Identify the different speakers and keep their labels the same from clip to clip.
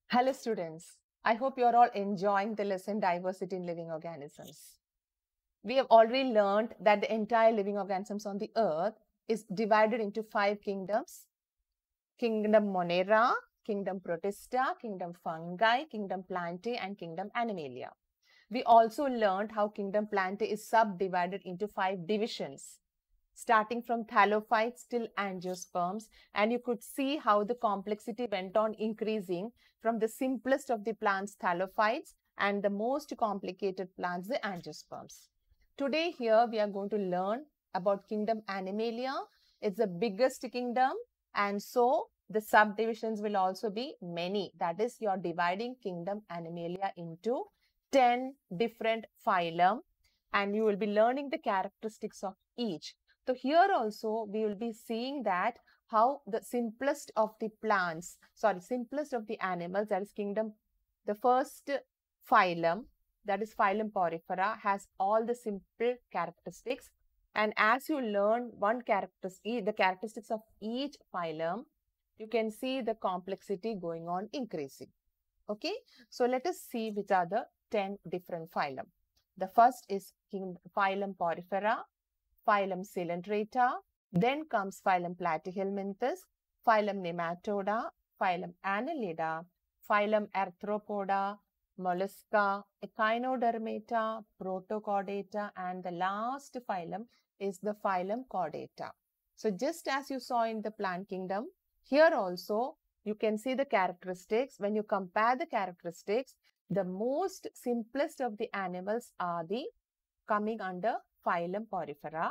Speaker 1: Hello students, I hope you are all enjoying the lesson Diversity in Living Organisms. We have already learned that the entire living organisms on the earth is divided into 5 kingdoms. Kingdom Monera, Kingdom Protista, Kingdom Fungi, Kingdom Plantae and Kingdom Animalia. We also learned how Kingdom Plantae is subdivided into 5 divisions, starting from thallophytes till angiosperms, and you could see how the complexity went on increasing from the simplest of the plants, thallophytes, and the most complicated plants, the angiosperms. Today here we are going to learn about Kingdom Animalia. It's the biggest kingdom, and so the subdivisions will also be many. That is, you're dividing Kingdom Animalia into 10 different phylum, and you will be learning the characteristics of each. So here also we will be seeing that how the simplest of the plants, simplest of the animals, that is the first phylum, that is phylum Porifera, has all the simple characteristics. And as you learn the characteristics of each phylum, you can see the complexity going on increasing. Okay, so let us see which are the 10 different phylum. The first is phylum Porifera, phylum Coelenterata, then comes phylum Platyhelminthes, phylum Nematoda, phylum Annelida, phylum Arthropoda, Mollusca, Echinodermata, Protochordata, and the last phylum is the phylum Chordata. So just as you saw in the plant kingdom, here also you can see the characteristics. When you compare the characteristics, the most simplest of the animals are the coming under phylum Porifera,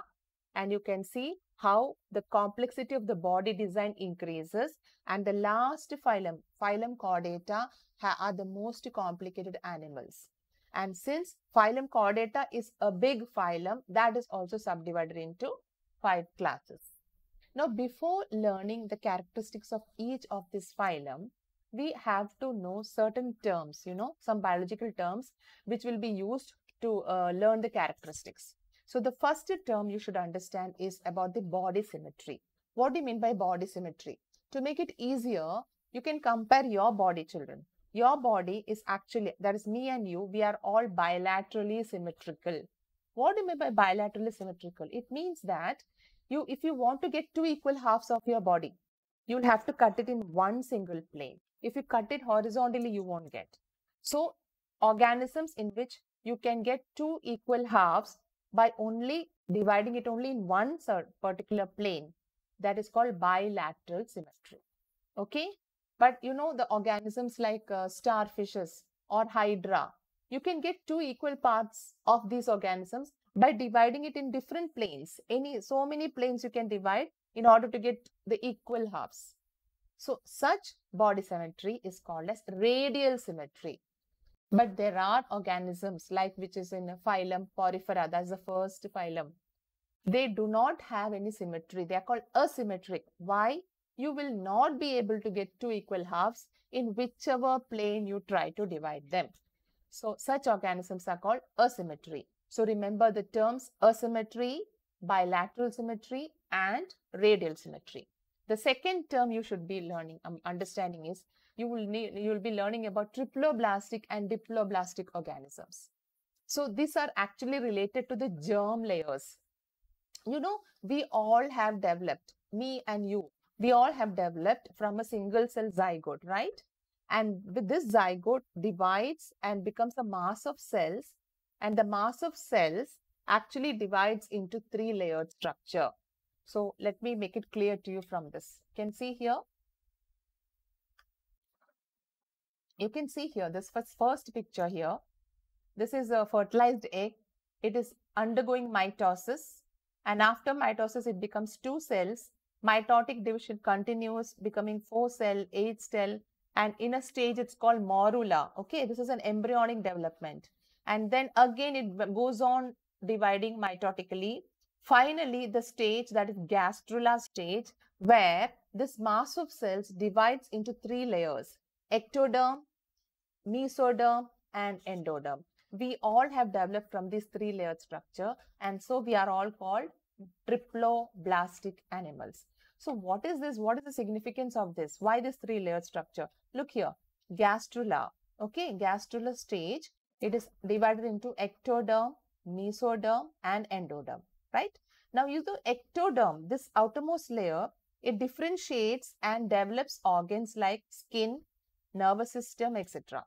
Speaker 1: and you can see how the complexity of the body design increases, and the last phylum, phylum Chordata, are the most complicated animals. And since phylum Chordata is a big phylum, that is also subdivided into 5 classes. Now, before learning the characteristics of each of this phylum, we have to know certain terms, some biological terms which will be used to learn the characteristics. So the first term you should understand is about the body symmetry. What do you mean by body symmetry? To make it easier, you can compare your body, children. Your body is actually, that is me and you, we are all bilaterally symmetrical. What do you mean by bilaterally symmetrical? It means that if you want to get 2 equal halves of your body, you'll have to cut it in one single plane. If you cut it horizontally, you won't get. So organisms in which you can get 2 equal halves by only dividing it only in one particular plane, that is called bilateral symmetry. Okay, but the organisms like starfishes or hydra, you can get 2 equal parts of these organisms by dividing it in different planes. So many planes you can divide in order to get the equal halves. So such body symmetry is called as radial symmetry. But there are organisms like which is in phylum Porifera, that's the first phylum. They do not have any symmetry. They are called asymmetric. Why? You will not be able to get 2 equal halves in whichever plane you try to divide them. So such organisms are called asymmetry. So remember the terms asymmetry, bilateral symmetry, and radial symmetry. The second term you should be learning, understanding is you will be learning about triploblastic and diploblastic organisms. So these are actually related to the germ layers. We all have developed, me and you, we all have developed from a single cell zygote, right? And with this zygote divides and becomes a mass of cells, and the mass of cells actually divides into 3-layered structure. So let me make it clear to you from this. You can see here. You can see here this first picture here. This is a fertilized egg. It is undergoing mitosis, and after mitosis it becomes 2 cells. Mitotic division continues, becoming 4 cell, 8 cell, and in a stage it's called morula. Okay, this is an embryonic development, and then again it goes on dividing mitotically. Finally, the stage, that is gastrula stage, where this mass of cells divides into 3 layers: ectoderm, mesoderm, and endoderm. We all have developed from this 3-layered structure, and so we are all called triploblastic animals. So what is this? What is the significance of this? Why this 3-layered structure? Look here. gastrula. Okay, gastrula stage. It is divided into ectoderm, mesoderm, and endoderm. Right? Now, use the ectoderm, this outermost layer, it differentiates and develops organs like skin, nervous system, etc.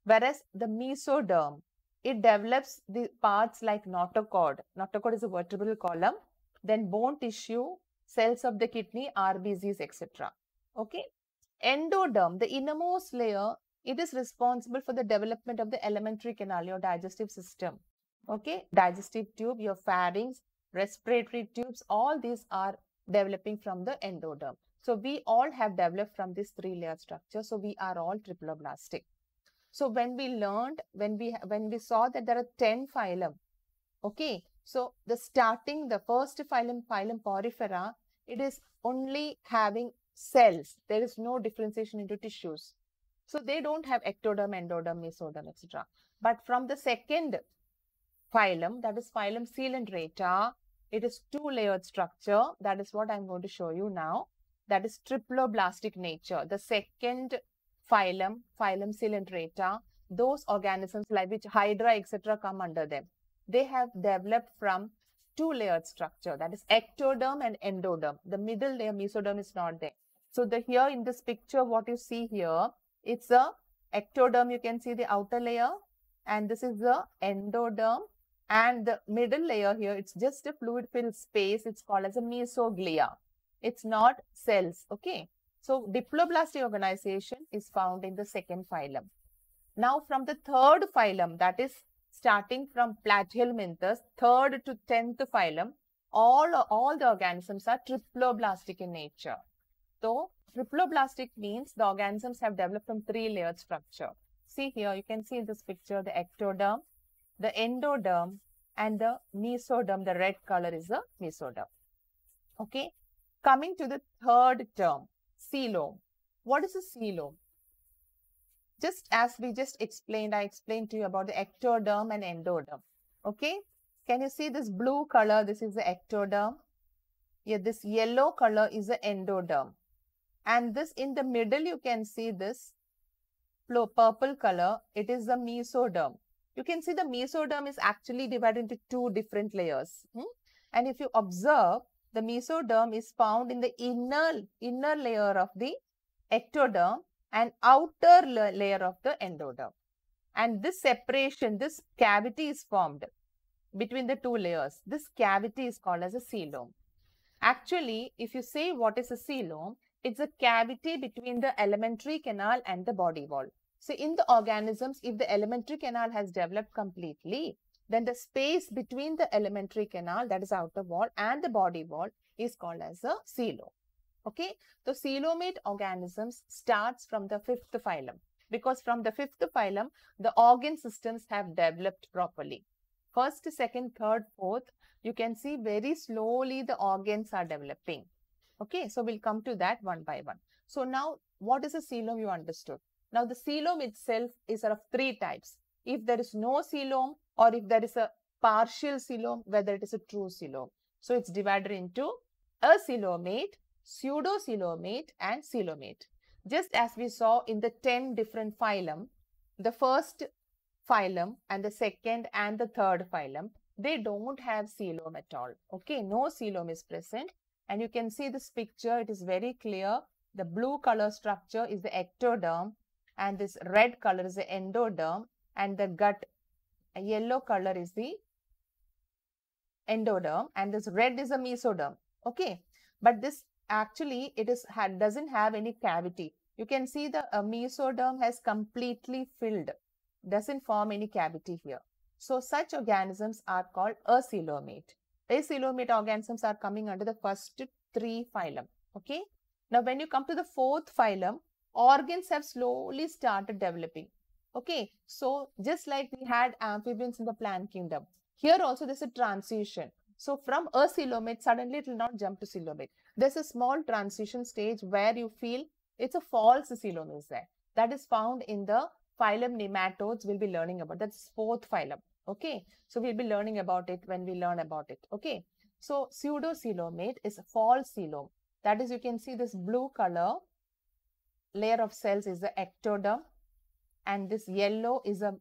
Speaker 1: Whereas the mesoderm, it develops the parts like notochord. Notochord is a vertebral column, then bone tissue, cells of the kidney, RBCs, etc. Okay. Endoderm, the innermost layer, it is responsible for the development of the alimentary canal, your digestive system. Okay. Digestive tube, your pharynx, respiratory tubes, all these are developing from the endoderm. So we all have developed from this three-layer structure. So we are all triploblastic. So when we learned, when we saw that there are 10 phylum, okay. So the first phylum, phylum Porifera, it is only having cells. There is no differentiation into tissues. So they don't have ectoderm, endoderm, mesoderm, etc. But from the second phylum, that is phylum Coelenterata, it is two-layered structure. That is what I'm going to show you now. That is triploblastic nature. The second phylum, phylum Coelenterata, those organisms like which Hydra, etc. come under them. They have developed from two-layered structure. That is ectoderm and endoderm. The middle layer, mesoderm, is not there. So here in this picture, what you see here, it's a ectoderm. You can see the outer layer, and this is the endoderm. And the middle layer here, it's just a fluid-filled space. It's called as a mesoglia. It's not cells, okay? So diploblastic organization is found in the second phylum. Now from the third phylum, that is starting from Platyhelminthes, third to 10th phylum, all the organisms are triploblastic in nature. So triploblastic means the organisms have developed from three-layered structure. See here, you can see in this picture the ectoderm, the endoderm, and the mesoderm. The red color is the mesoderm. Okay. Coming to the third term, coelom. What is a coelom? Just as we just explained, I explained to you about the ectoderm and endoderm. Okay. Can you see this blue color? This is the ectoderm. Yeah, this yellow color is the endoderm. And this in the middle, you can see this purple color. It is the mesoderm. You can see the mesoderm is actually divided into two different layers. And if you observe, the mesoderm is found in the inner layer of the ectoderm and outer layer of the endoderm. And this separation, this cavity is formed between the two layers. This cavity is called as a coelom. Actually, if you say what is a coelom, it's a cavity between the alimentary canal and the body wall. So in the organisms, if the alimentary canal has developed completely, then the space between the alimentary canal, that is outer wall, and the body wall is called as a coelom. Okay, the coelomate organisms starts from the fifth phylum, because from the fifth phylum, the organ systems have developed properly. First, second, third, fourth, you can see very slowly the organs are developing. Okay, so we'll come to that one by one. So now, what is a coelom? You understood. Now, the coelom itself is of three types. If there is no coelom, or if there is a partial coelom, whether it is a true coelom. So, it's divided into a coelomate, pseudocoelomate, and coelomate. Just as we saw in the 10 different phylum, the first phylum and the second and the third phylum, they don't have coelom at all. Okay, no coelom is present. And you can see this picture, it is very clear. The blue color structure is the ectoderm, and this red color is the endoderm, and the gut yellow color is the endoderm, and this red is the mesoderm. Okay, but this actually doesn't have any cavity. You can see the mesoderm has completely filled, doesn't form any cavity here. So such organisms are called acoelomate. Acoelomate organisms are coming under the first three phylum. Okay. Now, when you come to the fourth phylum, organs have slowly started developing. Okay. So, just like we had amphibians in the plant kingdom, here also there's a transition. So, from acoelomate, suddenly it will not jump to coelomate. There's a small transition stage where you feel it's a false coelom is there. That is found in the phylum nematodes. We'll be learning about that's fourth phylum. Okay, so we'll be learning about it when we learn about it. Okay, so pseudocoelomate is a false coelom. That is, you can see this blue color layer of cells is the ectoderm. and this yellow is a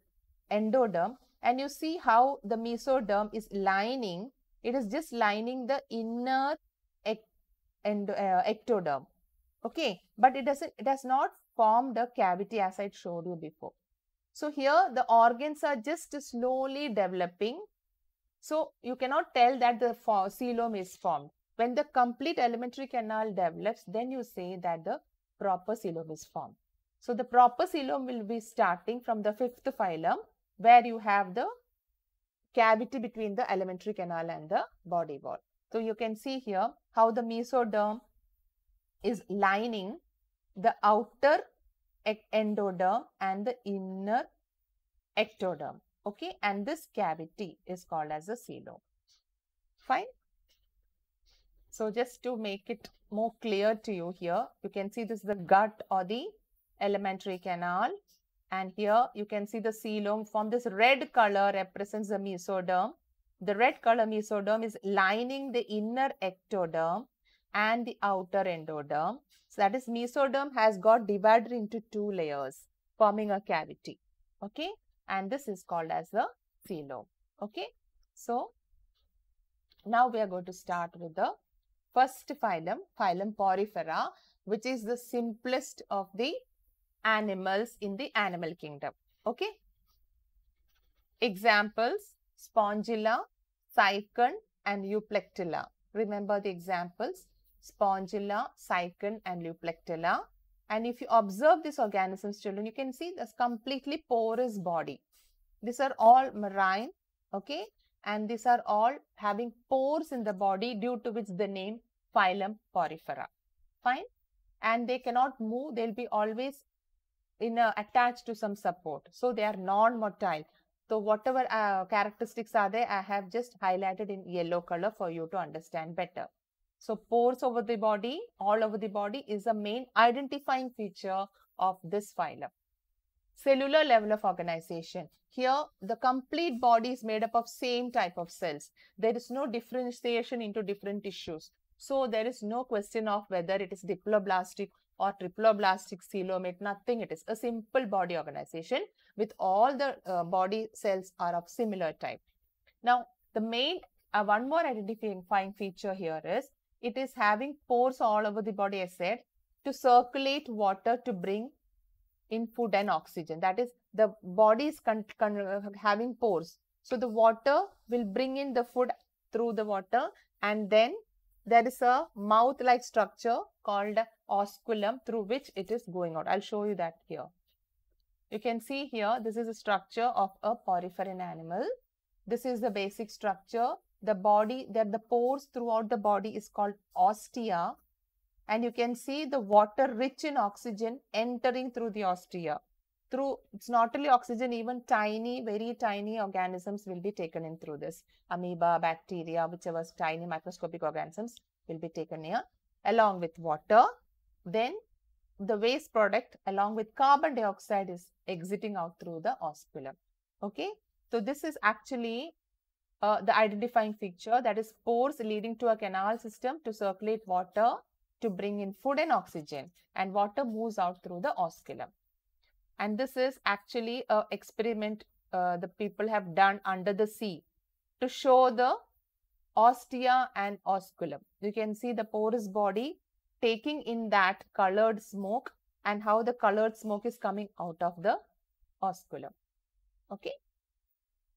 Speaker 1: endoderm. And you see how the mesoderm is lining, it is just lining the inner ectoderm. Okay, but it has not formed a cavity as I showed you before. So here the organs are just slowly developing. So you cannot tell that the coelom is formed. When the complete alimentary canal develops, then you say that the proper coelom is formed. So the proper coelom will be starting from the fifth phylum, where you have the cavity between the alimentary canal and the body wall. So you can see here how the mesoderm is lining the outer endoderm and the inner ectoderm. Okay, and this cavity is called as a coelom. Fine. So just to make it more clear to you here, you can see this is the gut or the alimentary canal. And here you can see the coelom form. This red color represents the mesoderm. The red color mesoderm is lining the inner ectoderm and the outer endoderm. So that is, mesoderm has got divided into two layers, forming a cavity. Okay, and this is called as the coelom. Okay, so now we are going to start with the first phylum, phylum Porifera, which is the simplest of the animals in the animal kingdom. Okay. Examples: Spongilla, Cycon, and Euplectilla. Remember the examples: Spongilla, Cycon, and Euplectilla. And if you observe these organisms, children, you can see this completely porous body. These are all marine, okay, and these are all having pores in the body, due to which the name phylum Porifera. Fine. And they cannot move, they'll be always attached to some support. So they are non-motile. So whatever characteristics are there, I have just highlighted in yellow color for you to understand better. So pores over the body, all over the body, is the main identifying feature of this phylum. Cellular level of organization. Here, the complete body is made up of same type of cells. There is no differentiation into different tissues. So there is no question of whether it is diploblastic or triploblastic coelomate, nothing. It is a simple body organization with all the body cells are of similar type. Now, the main one more identifying feature here is it is having pores all over the body, as said, to circulate water to bring in food and oxygen. That is, the body is having pores. So the water will bring in the food through the water, and then there is a mouth-like structure called osculum through which it is going out. I'll show you that here. You can see here, this is a structure of a poriferan animal. This is the basic structure. The body, the pores throughout the body is called ostia. And you can see the water rich in oxygen entering through the ostia. It's not only oxygen, even tiny, very tiny organisms will be taken in through this. Amoeba, bacteria, whichever tiny microscopic organisms will be taken here along with water. Then the waste product along with carbon dioxide is exiting out through the osculum. Okay. So this is actually the identifying feature, that is pores leading to a canal system to circulate water to bring in food and oxygen, and water moves out through the osculum. And this is actually an experiment the people have done under the sea to show the ostia and osculum. You can see the porous body taking in that colored smoke and how the colored smoke is coming out of the osculum. Okay.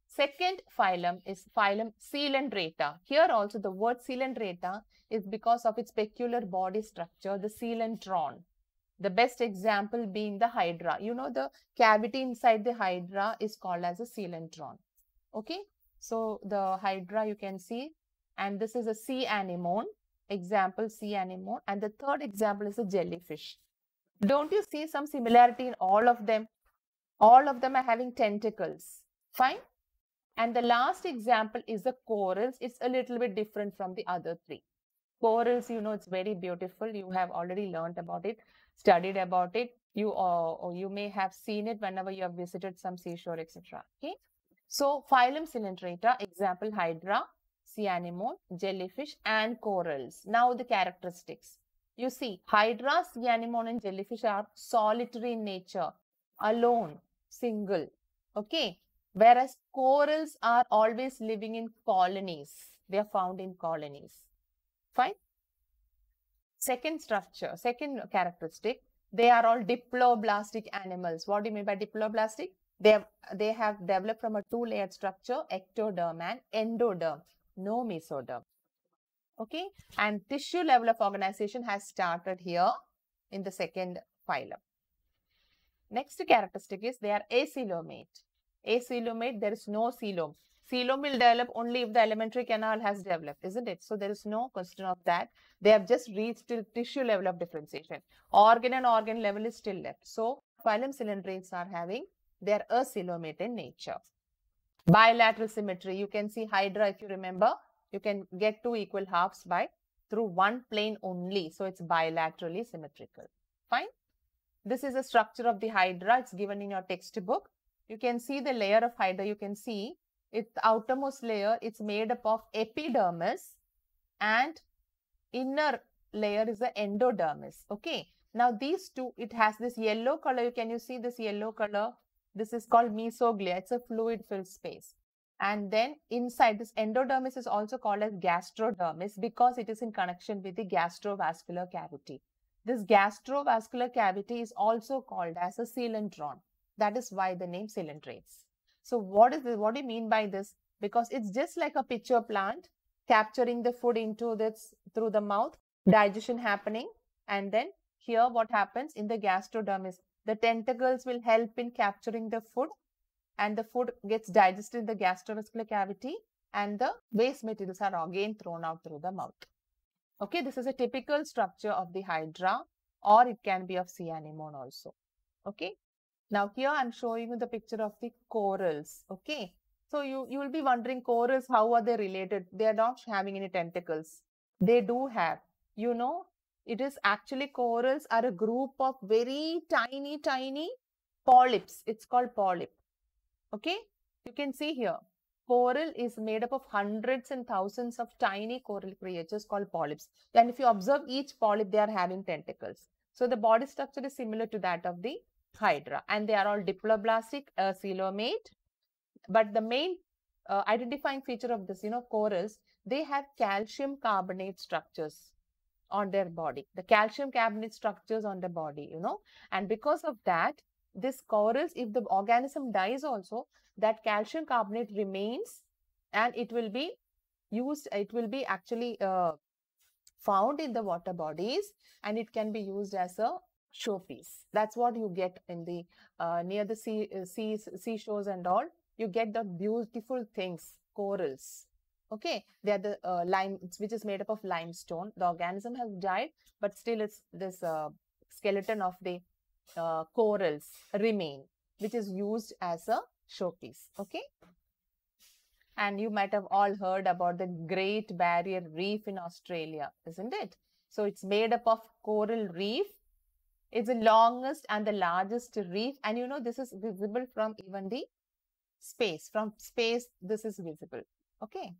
Speaker 1: Second phylum is phylum Coelenterata. Here also the word Coelenterata is because of its peculiar body structure, the coelentron. The best example being the hydra. You know, the cavity inside the hydra is called as a coelentron. Okay. So the hydra you can see, and this is a sea anemone. Example, sea anemone. And the third example is a jellyfish. Don't you see some similarity in all of them? All of them are having tentacles. Fine. And the last example is the corals. It's a little bit different from the other three. Corals, you know, it's very beautiful. You have already learned about it, studied about it. Or you may have seen it whenever you have visited some seashore, etc. Okay. So phylum Coelenterata, example hydra, sea anemone, jellyfish, and corals. Now the characteristics. You see, hydra, sea anemone, and jellyfish are solitary in nature, alone. single. Okay. Whereas corals are always living in colonies. They are found in colonies. Fine. Second structure, second characteristic, they are all diploblastic animals. What do you mean by diploblastic? They have developed from a two-layered structure, ectoderm and endoderm, no mesoderm. Okay, and tissue level of organization has started here in the second phylum. Next characteristic is they are acoelomate. Acoelomate, there is no coelom. Coelom will develop only if the alimentary canal has developed, isn't it? So there is no question of that. They have just reached till tissue level of differentiation. Organ and organ level is still left. So phylum Coelentrates are having, they are acoelomate in nature. Bilateral symmetry. You can see Hydra, if you remember, you can get two equal halves by through one plane only. So it's bilaterally symmetrical. Fine. This is the structure of the Hydra. It's given in your textbook. You can see the layer of Hydra. You can see its outermost layer. It's made up of epidermis and inner layer is the endodermis. Okay. Now these two, it has this yellow color. Can you see this yellow color? This is called mesoglia. It's a fluid filled space. And then inside this endodermis is also called as gastrodermis because it is in connection with the gastrovascular cavity. This gastrovascular cavity is also called as a coelentron. That is why the name Coelentrates. So what is this? What do you mean by this? Because it's just like a pitcher plant capturing the food into this through the mouth, digestion happening, and then here what happens in the gastrodermis, the tentacles will help in capturing the food and the food gets digested in the gastrovascular cavity and the waste materials are again thrown out through the mouth. Okay, this is a typical structure of the Hydra or it can be of sea anemone also. Okay, now here I'm showing you the picture of the corals. Okay, so you will be wondering corals, how are they related? They are not having any tentacles. They do have, you know, it is actually corals are a group of very tiny polyps. It's called polyp. Okay, you can see here. Coral is made up of hundreds and thousands of tiny coral creatures called polyps. And if you observe each polyp, they are having tentacles. So the body structure is similar to that of the Hydra. And they are all diploblastic, coelomate. But the main identifying feature of this, corals, they have calcium carbonate structures on their body. The calcium carbonate structures on the body, And because of that, this corals, if the organism dies also, that calcium carbonate remains and it will be used, it will be actually found in the water bodies and it can be used as a showpiece. That's what you get in the near the seashores and all. You get the beautiful things, corals. Okay, they are the lime, which is made up of limestone. The organism has died, but still it's this skeleton of the corals remain, which is used as a showpiece. Okay, and you might have all heard about the Great Barrier Reef in Australia, isn't it? So it's made up of coral reef. It's the longest and the largest reef, and this is visible from even the space. From space, this is visible. Okay.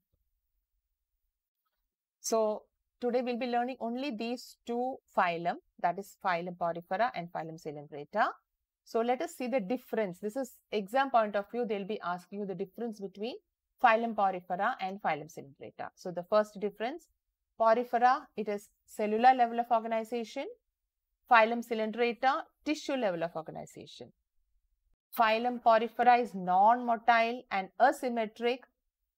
Speaker 1: So today we'll be learning only these two phylum, that is phylum Porifera and phylum Coelentrata. So let us see the difference. This is exam point of view. They'll be asking you the difference between phylum Porifera and phylum Coelentrata. So the first difference, Porifera, it is cellular level of organization. Phylum Coelentrata, tissue level of organization. Phylum Porifera is non-motile and asymmetric,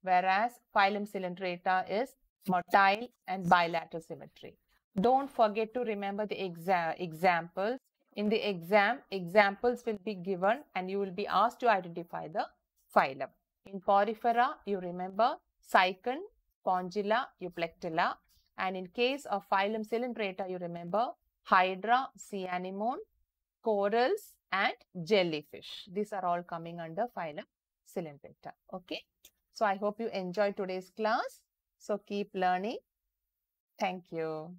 Speaker 1: whereas phylum Coelentrata is motile and bilateral symmetry. Don't forget to remember the examples. In the exam, examples will be given and you will be asked to identify the phylum. In Porifera, you remember Cycon, Spongilla, Euplectella. And in case of phylum Coelentrata, you remember Hydra, sea anemone, corals and jellyfish. These are all coming under phylum Coelentrata. Okay. So I hope you enjoyed today's class. So keep learning. Thank you.